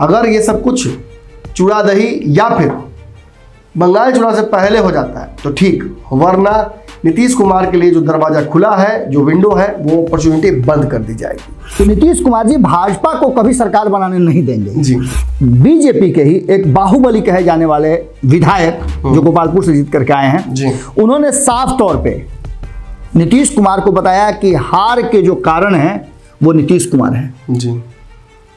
अगर ये सब कुछ चूड़ा दही या फिर बंगाल चुनाव से पहले हो जाता है तो ठीक, वरना नीतीश कुमार के लिए जो दरवाजा खुला है, जो विंडो है, वो अपॉर्चुनिटी बंद कर दी जाएगी। तो नीतीश कुमार जी भाजपा को कभी सरकार बनाने नहीं देंगे जी। बीजेपी के ही एक बाहुबली कहे जाने वाले विधायक जो गोपालपुर से जीत करके आए हैं जी, उन्होंने साफ तौर पे नीतीश कुमार को बताया कि हार के जो कारण है वो नीतीश कुमार है जी,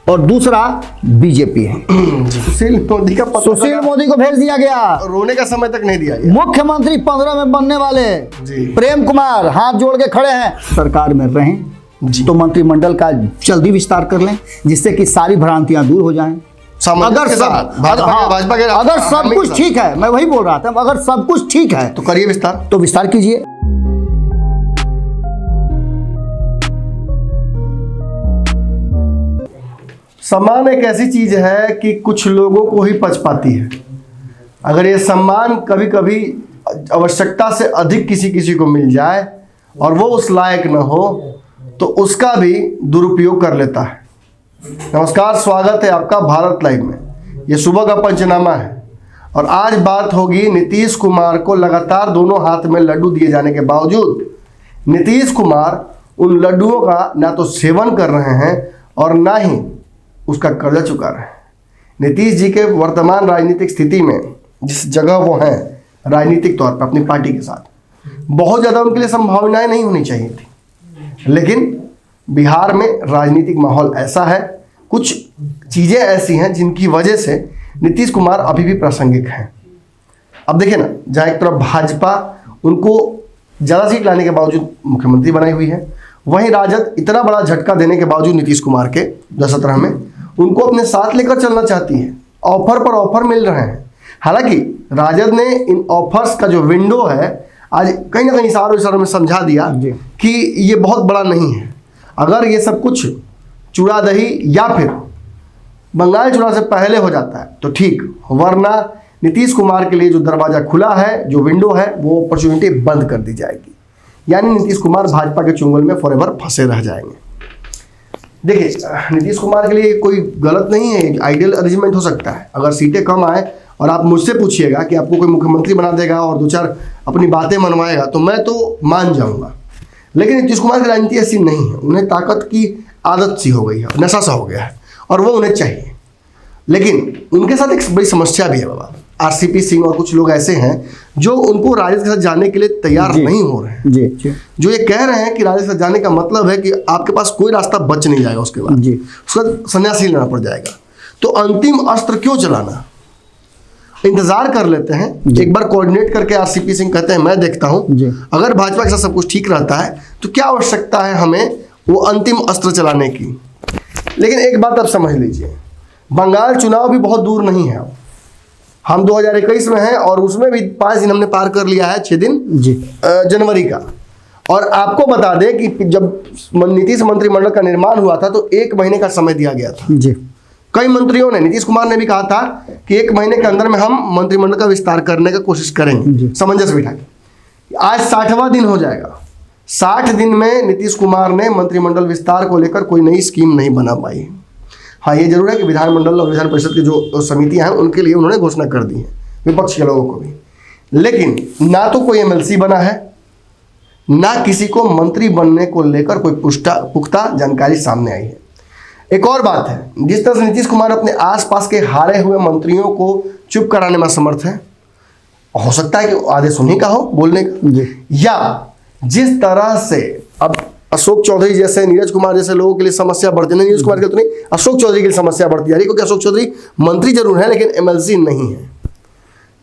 और दूसरा बीजेपी है। सुशील मोदी का पत्र सुशील मोदी को भेज दिया गया, रोने का समय तक नहीं दिया गया। मुख्यमंत्री 15 में बनने वाले जी। प्रेम कुमार हाथ जोड़ के खड़े हैं, सरकार में रहें तो मंत्रिमंडल का जल्दी विस्तार कर लें जिससे कि सारी भ्रांतियां दूर हो जाएं। अगर सब कुछ ठीक है, मैं वही बोल रहा था, अगर सब कुछ ठीक है तो करिए विस्तार, तो विस्तार कीजिए। सम्मान एक ऐसी चीज है कि कुछ लोगों को ही पच पाती है। अगर ये सम्मान कभी कभी आवश्यकता से अधिक किसी किसी को मिल जाए और वो उस लायक न हो तो उसका भी दुरुपयोग कर लेता है। नमस्कार, स्वागत है आपका भारत लाइव में। ये सुबह का पंचनामा है और आज बात होगी नीतीश कुमार को लगातार दोनों हाथ में लड्डू दिए जाने के बावजूद नीतीश कुमार उन लड्डुओं का ना तो सेवन कर रहे हैं और ना ही उसका कर्जा चुका रहे हैं। नीतीश जी के वर्तमान राजनीतिक स्थिति में जिस जगह वो हैं राजनीतिक तौर पर अपनी पार्टी के साथ, बहुत ज़्यादा उनके लिए संभावनाएं नहीं होनी चाहिए थी, लेकिन बिहार में राजनीतिक माहौल ऐसा है, कुछ चीज़ें ऐसी हैं जिनकी वजह से नीतीश कुमार अभी भी प्रासंगिक हैं। अब देखिए ना, जहाँ एक तरफ भाजपा उनको ज़्यादा सीट लाने के बावजूद मुख्यमंत्री बनाई हुई है, वहीं राजद इतना बड़ा झटका देने के बावजूद नीतीश कुमार के 2017 में उनको अपने साथ लेकर चलना चाहती है। ऑफर पर ऑफर मिल रहे हैं। हालांकि राजद ने इन ऑफर्स का जो विंडो है आज कहीं ना कहीं इशारों में समझा दिया कि ये बहुत बड़ा नहीं है। अगर ये सब कुछ चूड़ा दही या फिर बंगाल चुनाव से पहले हो जाता है तो ठीक, वरना नीतीश कुमार के लिए जो दरवाजा खुला है, जो विंडो है, वो अपॉर्चुनिटी बंद कर दी जाएगी। यानी नीतीश कुमार भाजपा के चुंगल में फॉरएवर फंसे रह जाएंगे। देखिए, नीतीश कुमार के लिए कोई गलत नहीं है, आइडियल अरेंजमेंट हो सकता है। अगर सीटें कम आए और आप मुझसे पूछिएगा कि आपको कोई मुख्यमंत्री बना देगा और दो चार अपनी बातें मनवाएगा तो मैं तो मान जाऊंगा, लेकिन नीतीश कुमार की राजनीति ऐसी नहीं है। उन्हें ताकत की आदत सी हो गई है, नशा सा हो गया है और वो उन्हें चाहिए। लेकिन उनके साथ एक बड़ी समस्या भी है बाबा। आरसीपी सिंह और कुछ लोग ऐसे हैं जो उनको राजद के साथ जाने के लिए तैयार नहीं हो रहे हैं। जी। जो ये कह रहे हैं कि राजद के साथ जाने का मतलब है कि आपके पास कोई रास्ता बच नहीं जाएगा, उसके बाद उसका संन्यासी लेना पड़ जाएगा। तो अंतिम अस्त्र क्यों चलाना, इंतजार कर लेते हैं, एक बार कोऑर्डिनेट करके आरसीपी सिंह कहते हैं मैं देखता हूं, अगर भाजपा के साथ सब कुछ ठीक रहता है तो क्या आवश्यकता है हमें वो अंतिम अस्त्र चलाने की। लेकिन एक बात आप समझ लीजिए, बंगाल चुनाव भी बहुत दूर नहीं है। हम 2021 में हैं और उसमें भी 5 दिन हमने पार कर लिया है, 6 दिन जनवरी का। और आपको बता दें कि जब नीतीश मंत्रिमंडल का निर्माण हुआ था तो 1 महीने का समय दिया गया था। कई मंत्रियों ने, नीतीश कुमार ने भी कहा था कि 1 महीने के अंदर में हम मंत्रिमंडल का विस्तार करने का कोशिश करेंगे, सामंजस्य बिठा के। आज 60वां दिन हो जाएगा। 60 दिन में नीतीश कुमार ने मंत्रिमंडल विस्तार को लेकर कोई नई स्कीम नहीं बना पाई। हाँ, ये जरूर है कि विधानमंडल और विधान परिषद की जो समितियां हैं उनके लिए उन्होंने घोषणा कर दी है, विपक्ष के लोगों को भी। लेकिन ना तो कोई एमएलसी बना है, ना किसी को मंत्री बनने को लेकर कोई पुख्ता जानकारी सामने आई है। एक और बात है, जिस तरह से नीतीश कुमार अपने आसपास के हारे हुए मंत्रियों को चुप कराने में असमर्थ है, हो सकता है कि आदेश उन्हीं का हो बोलने का, या जिस तरह से अब अशोक चौधरी जैसे, नीरज कुमार जैसे लोगों के लिए समस्या बढ़ती है, नीरज कुमार के तो नहीं, अशोक चौधरी के लिए समस्या बढ़ती जा रही है, क्योंकि अशोक चौधरी मंत्री जरूर है लेकिन एमएलसी नहीं है।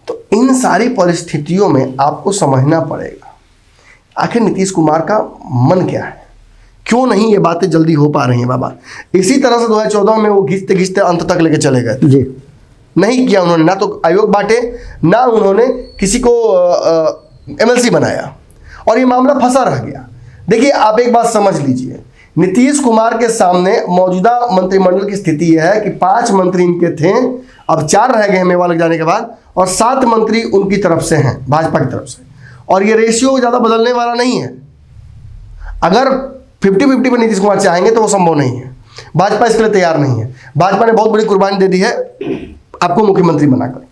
तो इन सारी परिस्थितियों में आपको समझना पड़ेगा आखिर नीतीश कुमार का मन क्या है, क्यों नहीं ये बातें जल्दी हो पा रही हैं बाबा। इसी तरह से 2014 में वो घिसते घिसते अंत तक लेके चले गए, नहीं किया उन्होंने, ना तो आयोग बांटे, ना उन्होंने किसी को एमएलसी बनाया और ये मामला फंसा रह गया। देखिए, आप एक बात समझ लीजिए, नीतीश कुमार के सामने मौजूदा मंत्रिमंडल की स्थिति यह है कि 5 मंत्री इनके थे, अब 4 रह गए हैं मेवा लग जाने के बाद, और 7 मंत्री उनकी तरफ से हैं, भाजपा की तरफ से। और ये रेशियो ज़्यादा बदलने वाला नहीं है। अगर 50-50 पर नीतीश कुमार चाहेंगे तो वो संभव नहीं है। भाजपा इसके लिए तैयार नहीं है। भाजपा ने बहुत बड़ी कुर्बानी दे दी है आपको मुख्यमंत्री बनाकर।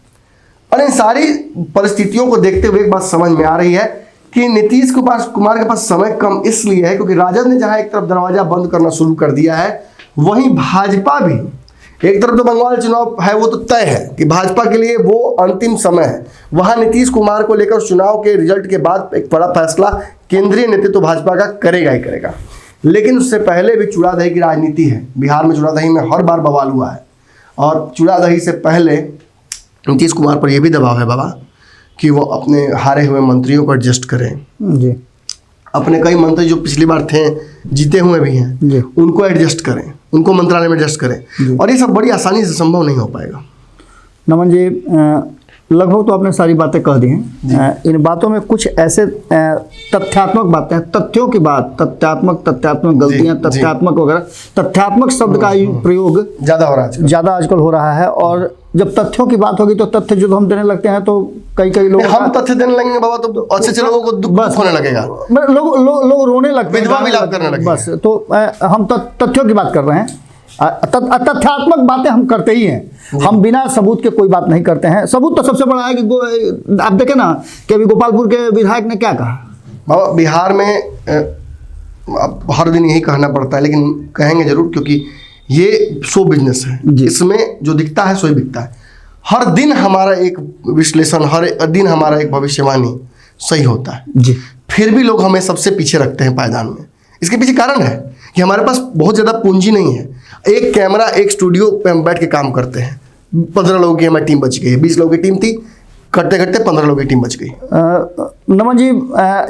और इन सारी परिस्थितियों को देखते हुए एक बात समझ में आ रही है कि नीतीश कुमार के पास समय कम इसलिए है क्योंकि राजद ने जहां एक तरफ दरवाजा बंद करना शुरू कर दिया है, वहीं भाजपा भी एक तरफ तो बंगाल चुनाव है, वो तो तय है कि भाजपा के लिए वो अंतिम समय है। वहां नीतीश कुमार को लेकर चुनाव के रिजल्ट के बाद एक बड़ा फैसला केंद्रीय नेतृत्व तो भाजपा का करेगा ही करेगा। लेकिन उससे पहले भी चूड़ादही की राजनीति है। बिहार में चूड़ादही में हर बार बवाल हुआ है और चूड़ादही से पहले नीतीश कुमार पर यह भी दबाव है बाबा कि वो अपने हारे हुए मंत्रियों को एडजस्ट करें जी। अपने कई मंत्री जो पिछली बार थे, जीते हुए भी हैं, उनको एडजस्ट करें, उनको मंत्रालय में एडजस्ट करें। और ये सब बड़ी आसानी से संभव नहीं हो पाएगा। नमन जी, लगभग तो आपने सारी बातें कह दी हैं। इन बातों में कुछ ऐसे तथ्यात्मक बातें हैं, तथ्यों की बात, तथ्यात्मक गलतियां, तथ्यात्मक वगैरह, तथ्यात्मक शब्द का प्रयोग ज़्यादा आजकल हो रहा है। और जब तथ्यों की बात होगी तो तथ्य जो हम देने लगते हैं तो कई लोग हम तथ्य देने लगेंगे बाबा तो अच्छे लोगों को दुख होने लगेगा, लोग रोने लगते हैं, विधवा विलाप करने लगेंगे। बस तो हम तथ्यों की बात कर रहे हैं। तथ्यात्मक बातें हम करते ही हैं, हम बिना सबूत के कोई बात नहीं करते हैं। सबूत तो सबसे बड़ा है कि आप देखें ना कि अभी गोपालपुर के विधायक ने क्या कहा। बाबा बिहार में अब हर दिन यही कहना पड़ता है, लेकिन कहेंगे जरूर क्योंकि ये शो बिजनेस है, इसमें जो दिखता है सो ही बिकता है। हर दिन हमारा एक विश्लेषण, हर दिन हमारा एक भविष्यवाणी सही होता है जी। फिर भी लोग हमें सबसे पीछे रखते हैं पायदान में। इसके पीछे कारण है कि हमारे पास बहुत ज़्यादा पूंजी नहीं है। एक कैमरा, एक स्टूडियो पे हम बैठ के काम करते हैं। 15 लोगों की हमारी टीम बच गई है, 20 लोगों की टीम थी, करते करते 15 लोगों की टीम बच गई। नमन जी,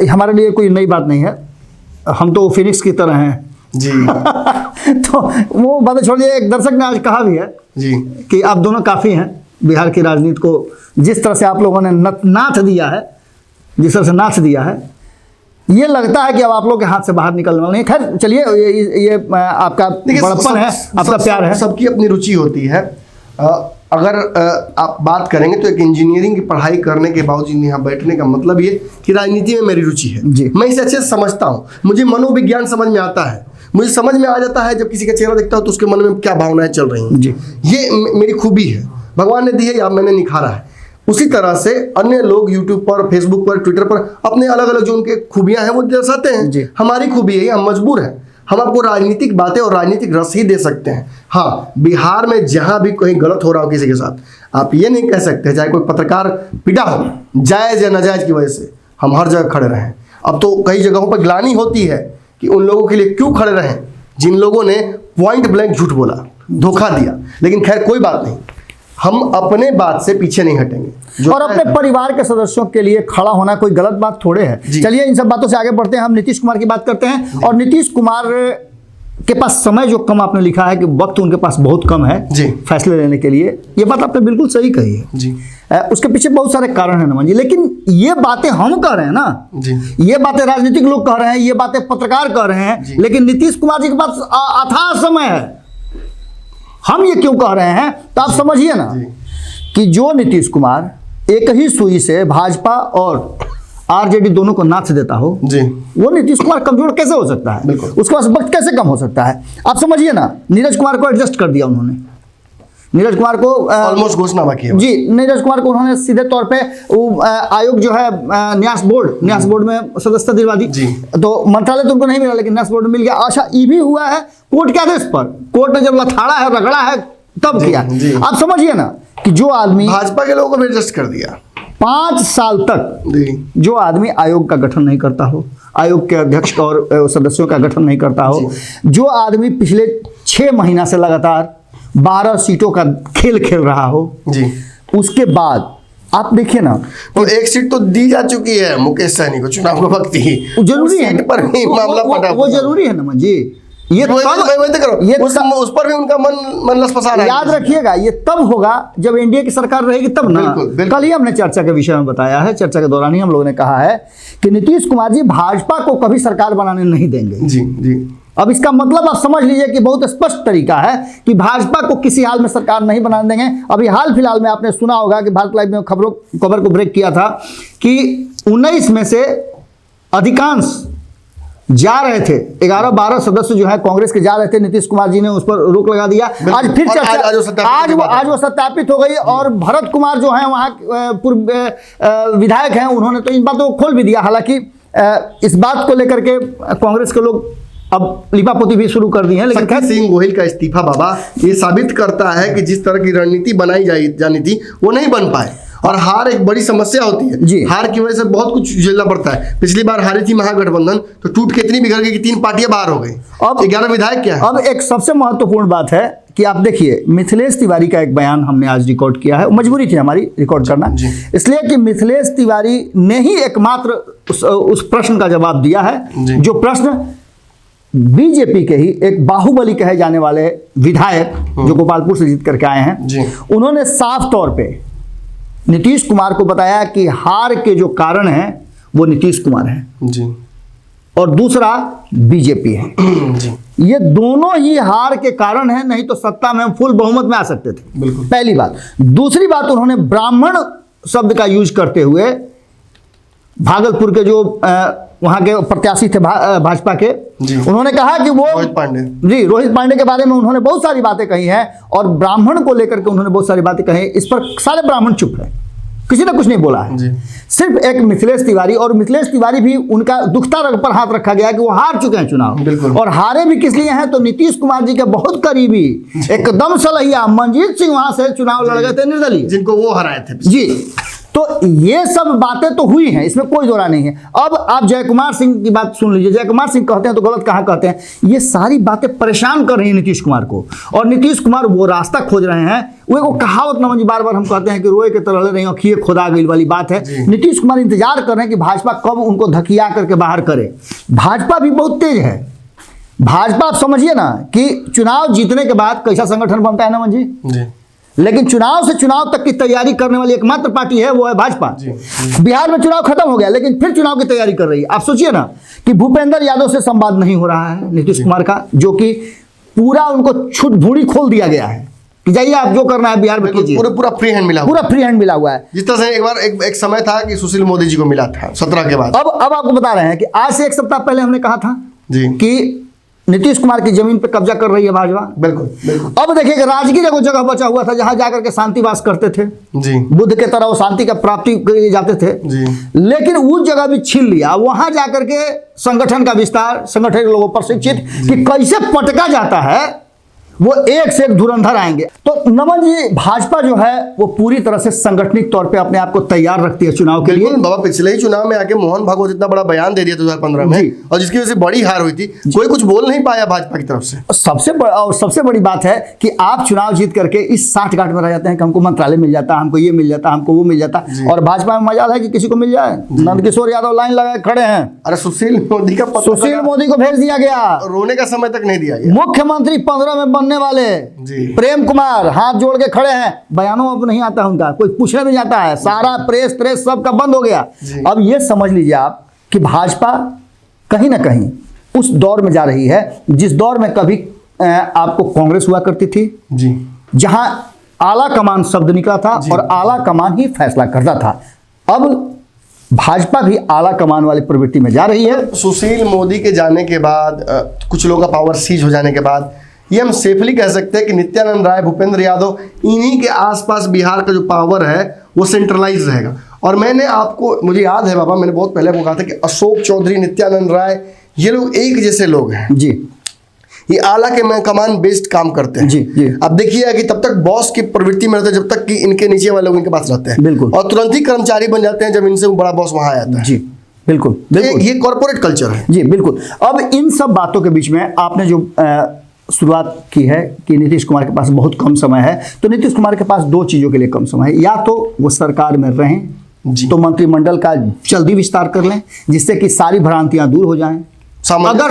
हमारे लिए कोई नई बात नहीं है, हम तो फिनिक्स की तरह हैं जी। तो वो बातें छोड़िए, एक दर्शक ने आज कहा भी है जी कि आप दोनों काफ़ी हैं बिहार की राजनीति को जिस तरह से आप लोगों ने नाथ दिया है, जिस तरह से नाथ दिया है, ये लगता है कि अब आप लोग के हाथ से बाहर निकलने वाले हैं। खैर चलिए, ये आपका बड़प्पन है, आपका प्यार है, सबकी अपनी रुचि होती है। अगर आप बात करेंगे तो एक इंजीनियरिंग की पढ़ाई करने के बावजूद यहाँ बैठने का मतलब ये कि राजनीति में मेरी रुचि है, मैं इसे अच्छे से समझता हूँ। मुझे मनोविज्ञान समझ में आता है, मुझे समझ में आ जाता है जब किसी का चेहरा देखता हूँ तो उसके मन में क्या भावनाएं चल रही हैं जी। ये मेरी खूबी है, भगवान ने दी है या मैंने निखारा है। उसी तरह से अन्य लोग यूट्यूब पर, फेसबुक पर, ट्विटर पर अपने अलग अलग जो उनके खूबियां हैं वो दर्शाते हैं। हमारी खूबी है, हम मजबूर हैं, हम आपको राजनीतिक बातें और राजनीतिक रस ही दे सकते हैं। हाँ, बिहार में जहां भी कहीं गलत हो रहा हो किसी के साथ, आप ये नहीं कह सकते चाहे कोई पत्रकार पिटा हो, जायज़ या नाजायज़ की वजह से, हम हर जगह खड़े रहें। अब तो कई जगहों पर ग्लानि होती है कि उन लोगों के लिए क्यों खड़े रहें जिन लोगों ने पॉइंट ब्लैंक झूठ बोला, धोखा दिया। लेकिन खैर कोई बात नहीं, हम अपने बात से पीछे नहीं हटेंगे। और अपने परिवार के सदस्यों के लिए खड़ा होना कोई गलत बात थोड़े है। चलिए इन सब बातों से आगे बढ़ते हैं, हम नीतीश कुमार की बात करते हैं। और नीतीश कुमार के पास समय जो कम, आपने लिखा है कि वक्त उनके पास बहुत कम है फैसले लेने के लिए, ये बात आपने बिल्कुल सही कही है जी। उसके पीछे बहुत सारे कारण हैं नमन जी, लेकिन ये बातें हम कह रहे हैं ना जी, ये बातें राजनीतिक लोग कह रहे हैं, ये बातें पत्रकार कह रहे हैं, लेकिन नीतीश कुमार जी के पास अथाह समय है। हम ये क्यों कह रहे हैं तो आप समझिए ना कि जो नीतीश कुमार एक ही सुई से भाजपा और आरजेडी दोनों को नाथ देता हो जी, वो नीतीश कुमार कमजोर कैसे हो सकता है? उसके पास वक्त कैसे कम हो सकता है? आप समझिए ना, नीरज कुमार को एडजस्ट कर दिया उन्होंने, नीरज कुमार को ऑलमोस्ट घोषणा बाकी है जी। नीरज कुमार को उन्होंने सीधे तौर पे आयोग जो है न्यास बोर्ड में सदस्यता दिलवा दी, तो मंत्रालय तो उनको नहीं मिला लेकिन न्यास बोर्ड में मिल गया। अच्छा, ये भी हुआ है कोर्ट के आदेश पर, कोर्ट ने जब लथाड़ा है, रगड़ा है, तब किया। आप समझिए ना कि जो आदमी भाजपा के लोगों को भी एडजस्ट कर दिया, 5 साल तक जो आदमी आयोग का गठन नहीं करता हो, आयोग के अध्यक्ष और सदस्यों का गठन नहीं करता हो, जो आदमी पिछले 6 महीना से लगातार 12 सीटों का खेल खेल रहा हो जी, उसके बाद आप देखिए ना, तो एक सीट तो दी जा चुकी है मुकेश सहनी को चुनाव के वक्त ही, जरूरी है पर ही मामला पटा, वो जरूरी है ना जी। ये उस पर भी उनका मन लसपसा रहा है। याद रखिएगा, ये तब होगा जब एनडीए की सरकार रहेगी तब ना। कल ही हमने चर्चा के विषय में बताया है, चर्चा के दौरान ही हम लोगों ने कहा है कि नीतीश कुमार जी भाजपा को कभी सरकार बनाने नहीं देंगे जी जी। अब इसका मतलब आप समझ लीजिए कि बहुत स्पष्ट तरीका है कि भाजपा को किसी हाल में सरकार नहीं बनाने देंगे। अभी हाल फिलहाल में आपने सुना होगा कि भारत लाइव में खबर को ब्रेक किया था कि 19 में से अधिकांश जा रहे थे, 11-12 सदस्य जो है कांग्रेस के जा रहे थे, नीतीश कुमार जी ने उस पर रोक लगा दिया। आज फिर चर्चा, आज वो सत्यापित हो गई और भरत कुमार जो है वहाँ पूर्व विधायक हैं, उन्होंने तो इन बातों को खोल भी दिया। हालांकि इस बात को लेकर के कांग्रेस के लोग अब लिपापोती भी शुरू कर दी है। लेकिन शक्ति सिंह गोहिल का इस्तीफा बाबा ये साबित करता है कि जिस तरह की रणनीति बनाई जानी थी वो नहीं बन पाए, और हार एक बड़ी समस्या होती है जी। हार की वजह से बहुत कुछ झेलना पड़ता है। पिछली बार हारी थी महागठबंधन, तो टूट के इतनी बिगड़ गई कि 3 पार्टियां बाहर हो गई, अब 11 विधायक क्या है। अब एक सबसे महत्वपूर्ण बात है कि आप देखिए, मिथिलेश तिवारी का एक बयान हमने आज रिकॉर्ड किया है, मजबूरी थी हमारी रिकॉर्ड करना, इसलिए कि मिथिलेश तिवारी ने ही एकमात्र उस प्रश्न का जवाब दिया है, जो प्रश्न बीजेपी के ही एक बाहुबली कहे जाने वाले विधायक जो गोपालपुर से जीत करके आए हैं, उन्होंने साफ तौर पे नीतीश कुमार को बताया कि हार के जो कारण हैं वो नीतीश कुमार हैं जी, और दूसरा बीजेपी है जी। ये दोनों ही हार के कारण हैं, नहीं तो सत्ता में हम फुल बहुमत में आ सकते थे। बिल्कुल। पहली बात। दूसरी बात, उन्होंने ब्राह्मण शब्द का यूज करते हुए भागलपुर के जो वहां के प्रत्याशी थे भाजपा के, उन्होंने कहा कि वो रोहित पांडे के बारे में उन्होंने बहुत सारी बातें कही हैं, और ब्राह्मण को लेकर के उन्होंने बहुत सारी बातें कही। इस पर सारे ब्राह्मण चुप है, किसी ने कुछ नहीं बोला है, सिर्फ एक मिथिलेश तिवारी, और मिथिलेश तिवारी भी उनका दुखता रग पर हाथ रखा गया कि वो हार चुके हैं चुनाव, और हारे भी किस लिए हैं, तो नीतीश कुमार जी के बहुत करीबी एकदम सलहिया मनजीत सिंह वहां से चुनाव लड़ गए थे निर्दलीय, जिनको वो हराए थे जी। तो ये सब बातें तो हुई हैं, इसमें कोई दोरा नहीं है। अब आप जय कुमार सिंह की बात सुन लीजिए, जय कुमार सिंह कहते हैं तो गलत कहाँ कहते हैं, ये सारी बातें परेशान कर रही हैं नीतीश कुमार को, और नीतीश कुमार वो रास्ता खोज रहे हैं। वो कहावत नमन जी बार बार हम कहते हैं कि रोए के तरह रही आँखिए खुदा गई वाली बात है। नीतीश कुमार इंतजार कर रहे हैं कि भाजपा कब उनको धकिया करके बाहर करे। भाजपा भी बहुत तेज है, भाजपा आप समझिए ना कि चुनाव जीतने के बाद कैसा संगठन बनता है नमन जी, लेकिन चुनाव से चुनाव तक की तैयारी करने वाली एकमात्र पार्टी है वो है भाजपा। बिहार में चुनाव खत्म हो गया, लेकिन फिर चुनाव की तैयारी कर रही है। आप सोचिए ना कि भूपेंद्र यादव से संवाद नहीं हो रहा है नीतीश कुमार का, जो कि पूरा उनको छुट भूड़ी खोल दिया गया है कि जाइए आप जो करना है बिहार में कीजिए, पूरा फ्री हैंड मिला, पूरा फ्री हैंड मिला हुआ है। जिस तरह से एक बार एक समय था कि सुशील मोदी जी को मिला था 17 के बाद। अब आपको बता रहे हैं कि आज से 1 सप्ताह पहले हमने कहा था जी कि नीतीश कुमार की जमीन पर कब्जा कर रही है भाजपा। बिल्कुल, बिल्कुल। अब देखिए, राजगीर एगो जगह बचा हुआ था जहां जाकर के शांतिवास करते थे जी, बुद्ध के तरह वो शांति का प्राप्ति के लिए जाते थे जी, लेकिन उस जगह भी छीन लिया। वहां जाकर के संगठन का विस्तार, संगठन के लोगों पर शिक्षित कि कैसे पटका जाता है, वो एक से एक धुरंधर आएंगे। तो नमन जी, भाजपा जो है वो पूरी तरह से संगठनिक तौर पे अपने आप को तैयार रखती है चुनाव के लिए। बाबा पिछले ही चुनाव में आके मोहन भागवत इतना बड़ा बयान दे दिया 2015 में, और जिसकी वजह से बड़ी हार हुई थी, कोई कुछ बोल नहीं पाया भाजपा की तरफ से। सबसे बड़ी बात है कि आप चुनाव जीत करके इस साठ गांठ में रह जाते हैं कि हमको मंत्रालय मिल जाता, हमको ये मिल जाता, हमको वो मिल जाता, और भाजपा में मजाल है कि किसी को मिल जाए। नंदकिशोर यादव लाइन लगाए खड़े हैं, अरे सुशील मोदी को भेज दिया गया, रोने का समय तक नहीं दिया गया। मुख्यमंत्री 15 में बनने वाले प्रेम कुमार हाथ जोड़ के खड़े हैं, बयानों अब नहीं आता उनका, कोई पूछने नहीं जाता है, सारा प्रेस सबका बंद हो गया। अब ये समझ लीजिए आप कि भाजपा कहीं ना कहीं उस दौर में जा रही है जिस दौर में कभी आपको कांग्रेस हुआ करती थी जी, जहां आला कमान शब्द निकला था और आला कमान ही फैसला करता था। अब भाजपा भी आला कमान वाली प्रवृत्ति में जा रही है। सुशील मोदी के जाने के बाद, कुछ लोगों का पावर सीज हो जाने के बाद, ये हम सेफली कह सकते हैं कि नित्यानंद राय, भूपेंद्र यादव, इन्हीं के आसपास बिहार का जो पावर है वो सेंट्रलाइज रहेगा। और मुझे याद है बाबा, मैंने बहुत पहले कहा था कि अशोक चौधरी, नित्यानंद राय, ये लोग एक जैसे लोग हैं जी, ये आला के कमान बेस्ड काम करते हैं जी, जी। अब देखिए कि तब तक बॉस की प्रवृत्ति में रहते हैं जब तक कि इनके नीचे वाले लोग इनके पास रहते हैं, बिल्कुल, और तुरंत ही कर्मचारी बन जाते हैं जब इनसे बड़ा बॉस वहां आ जाता है। जी बिल्कुल, बिल्कुल। ये कॉर्पोरेट कल्चर है जी, बिल्कुल। अब इन सब बातों के बीच में आपने जो शुरुआत की है कि नीतीश कुमार के पास बहुत कम समय है, तो नीतीश कुमार के पास 2 चीज़ों के लिए कम समय है। या तो वो सरकार में रहें, तो मंत्रिमंडल का जल्दी विस्तार कर लें जिससे कि सारी भ्रांतियां दूर हो जाएं। अगर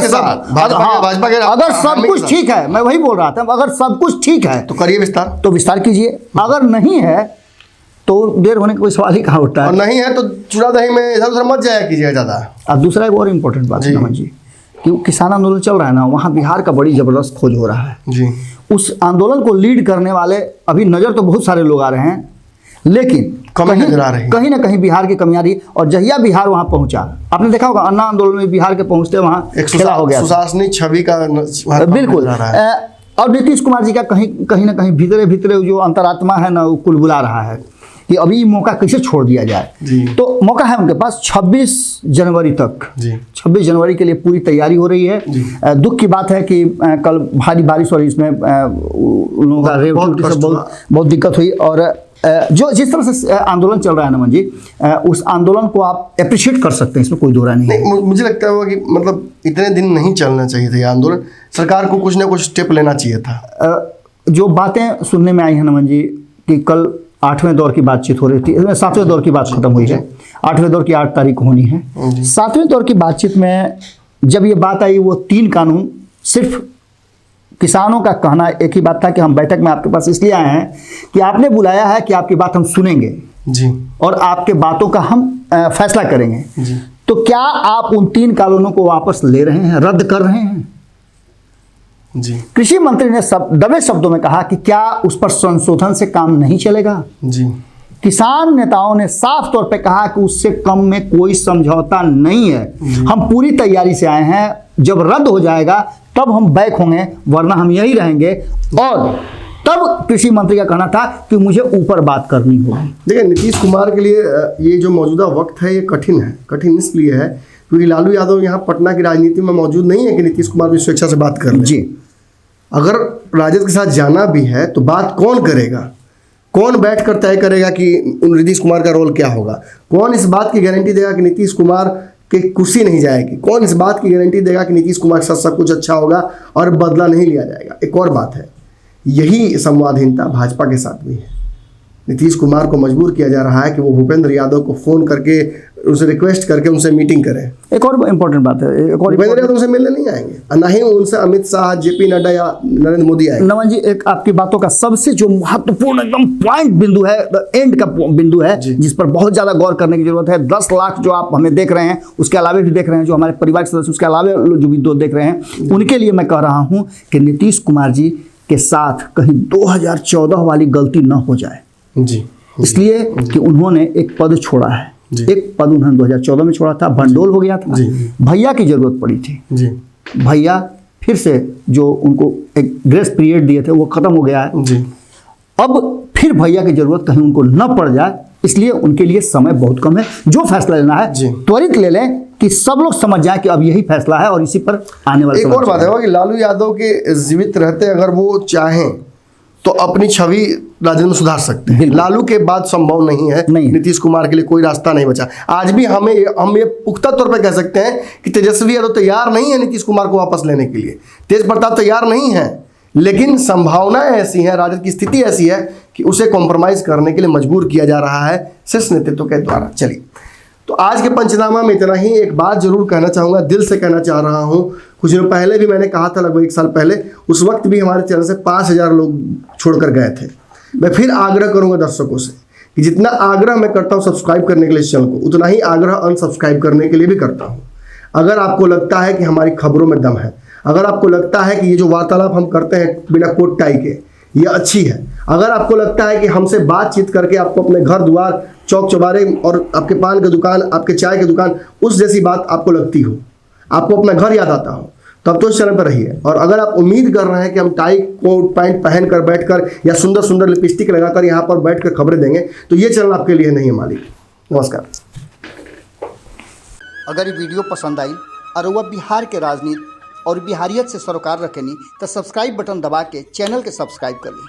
सब कुछ ठीक है, मैं वही बोल रहा था, अगर सब कुछ ठीक है तो करिए विस्तार, तो विस्तार कीजिए। अगर नहीं है तो देर होने का कोई सवाल ही कहाँ उठता है, और नहीं है तो चूड़ा दही में इधर उधर मत जाया कीजिएगा ज़्यादा। अब दूसरा एक और इम्पोर्टेंट बात है नमन जी, कि किसान आंदोलन चल रहा है ना, वहाँ बिहार का बड़ी ज़बरदस्त खोज हो रहा है जी। उस आंदोलन को लीड करने वाले अभी नज़र तो बहुत सारे लोग आ रहे हैं, लेकिन कमी नजर आ रही है। कहीं ना कहीं बिहार की कमी आ रही। और जहिया बिहार वहाँ पहुँचा, आपने देखा होगा अन्ना आंदोलन में बिहार के पहुँचते वहाँ एक खेला हो गया था। सुशासनिक छवि का बिल्कुल। नजर आ रहा है। और नीतीश कुमार जी का कहीं ना कहीं भीतरे भीतरे जो अंतरात्मा है ना, वो कुलबुला रहा है कि अभी मौका कैसे छोड़ दिया जाए। जी। तो मौका है उनके पास 26 जनवरी तक। जी। 26 जनवरी के लिए पूरी तैयारी हो रही है। दुख की बात है कि कल भारी बारिश और इसमें उन लोगों का रेवटी से बहुत दिक्कत हुई। और जो जिस तरह से आंदोलन चल रहा है नमन जी, उस आंदोलन को आप अप्रिशिएट कर सकते हैं, इसमें कोई दो राय नहीं है। मुझे लगता है कि मतलब इतने दिन नहीं चलना चाहिए था ये आंदोलन, सरकार को कुछ ना कुछ स्टेप लेना चाहिए था। जो बातें सुनने में आई हैं नमन जी कि कल 8वें दौर की बातचीत हो रही थी, इसमें 7वें दौर की बात खत्म हुई है। 8वें दौर की 8 तारीख को होनी है। 7वें दौर की बातचीत में जब ये बात आई, वो 3 कानून, सिर्फ किसानों का कहना एक ही बात था कि हम बैठक में आपके पास इसलिए आए हैं कि आपने बुलाया है कि आपकी बात हम सुनेंगे जी, और आपके बातों का हम फैसला करेंगे जी। तो क्या आप उन 3 कानूनों को वापस ले रहे हैं, रद्द कर रहे हैं? जी। कृषि मंत्री ने दबे शब्दों में कहा कि क्या उस पर संशोधन से काम नहीं चलेगा। जी। किसान नेताओं ने साफ तौर पे कहा कि उससे कम में कोई समझौता नहीं है, हम पूरी तैयारी से आए हैं, जब रद्द हो जाएगा तब हम बैक होंगे, वरना हम यही रहेंगे। और तब कृषि मंत्री का कहना था कि मुझे ऊपर बात करनी होगी। देखिए, नीतीश कुमार के लिए ये जो मौजूदा वक्त है ये कठिन है। कठिन इसलिए है क्योंकि लालू यादव यहाँ पटना की राजनीति में मौजूद नहीं है कि नीतीश कुमार भी स्वेच्छा से बात कर लें। जी। अगर राजद के साथ जाना भी है तो बात कौन करेगा, कौन बैठकर तय करेगा कि नीतीश कुमार का रोल क्या होगा, कौन इस बात की गारंटी देगा कि नीतीश कुमार की कुर्सी नहीं जाएगी, कौन इस बात की गारंटी देगा कि नीतीश कुमार के साथ सब कुछ अच्छा होगा और बदला नहीं लिया जाएगा। एक और बात है, यही संवादहीनता भाजपा के साथ भी है। नीतीश कुमार को मजबूर किया जा रहा है कि वो भूपेंद्र यादव को फोन करके उनसे रिक्वेस्ट करके उनसे मीटिंग करें। एक और इम्पोर्टेंट बात है, एक और भूपेंद्र यादव से मिलने नहीं आएंगे, ना ही उनसे अमित शाह, जेपी नड्डा या नरेंद्र मोदी आएंगे। नमन जी, एक आपकी बातों का सबसे जो महत्वपूर्ण एकदम पॉइंट बिंदु है, एंड का बिंदु है, जिस पर बहुत ज्यादा गौर करने की जरूरत है। 10 लाख जो आप हमें देख रहे हैं, उसके अलावा भी देख रहे हैं, जो हमारे परिवार के सदस्य उसके अलावा जो भी दो देख रहे हैं, उनके लिए मैं कह रहा हूं कि नीतीश कुमार जी के साथ कहीं 2014 वाली गलती न हो जाए। जी। इसलिए कि उन्होंने एक पद छोड़ा है। एक पद उन्होंने 2014 में छोड़ा था, भंडोल हो गया था, भैया की जरूरत पड़ी थी। जी। भैया फिर से जो उनको एक ग्रेस पीरियड दिए थे वो खत्म हो गया है। जी। अब फिर भैया की जरूरत कहीं उनको न पड़ जाए, इसलिए उनके लिए समय बहुत कम है। जो फैसला लेना है त्वरित ले लें कि सब लोग समझ जाएं कि अब यही फैसला है और इसी पर आने वाले। एक और बात है कि लालू यादव के जीवित रहते अगर वो चाहें तो अपनी छवि राजनीति में सुधार सकते हैं। लालू के बाद संभव नहीं है। नीतीश कुमार के लिए कोई रास्ता नहीं बचा। आज भी हम ये पुख्ता तौर पे कह सकते हैं कि तेजस्वी यादव तैयार नहीं है नीतीश कुमार को वापस लेने के लिए, तेज प्रताप तैयार नहीं है, लेकिन संभावनाएं ऐसी हैं, राजद की स्थिति ऐसी है कि उसे कॉम्प्रोमाइज करने के लिए मजबूर किया जा रहा है शीर्ष नेतृत्व के द्वारा। चलिए, तो आज के पंचनामा में इतना ही। एक बात जरूर कहना चाहूँगा, दिल से कहना चाह रहा हूँ। कुछ दिनों पहले भी मैंने कहा था, लगभग 1 साल पहले, उस वक्त भी हमारे चैनल से 5000 लोग छोड़कर गए थे। मैं फिर आग्रह करूँगा दर्शकों से कि जितना आग्रह मैं करता हूँ सब्सक्राइब करने के लिए इस चैनल को, उतना ही आग्रह अनसब्सक्राइब करने के लिए भी करता हूँ। अगर आपको लगता है कि हमारी खबरों में दम है, अगर आपको लगता है कि ये जो वार्तालाप हम करते हैं बिना कोट टाई के, ये अच्छी है, अगर आपको लगता है कि हमसे बातचीत करके आपको अपने घर द्वार, चौक चौबारे और आपके पान की दुकान, आपके चाय की दुकान, उस जैसी बात आपको लगती हो, आपको अपना घर याद आता हो, तब तो इस चैनल पर रहिए। और अगर आप उम्मीद कर रहे हैं कि हम टाई कोट पैंट पहनकर बैठकर या सुंदर सुंदर लिपस्टिक लगाकर यहाँ पर बैठकर खबरें देंगे, तो ये चैनल आपके लिए नहीं है मालिक। नमस्कार। अगर ये वीडियो पसंद आई और वह बिहार के राजनीति और बिहारियत से सरोकार रखेनी तो सब्सक्राइब बटन दबा के चैनल के सब्सक्राइब कर ली।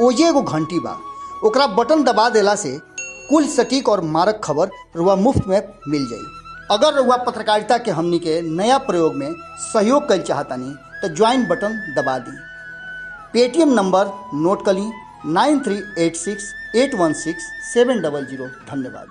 ओजे एगो घंटी बा, ओकरा बटन दबा देला से कुल सटीक और मारक खबर रुआ मुफ्त में मिल जाई। अगर रुआ पत्रकारिता के हमनी के नया प्रयोग में सहयोग कर चाहतानी तो ज्वाइन बटन दबा दी। पेटीएम नंबर नोट कर ली 9386816700। धन्यवाद।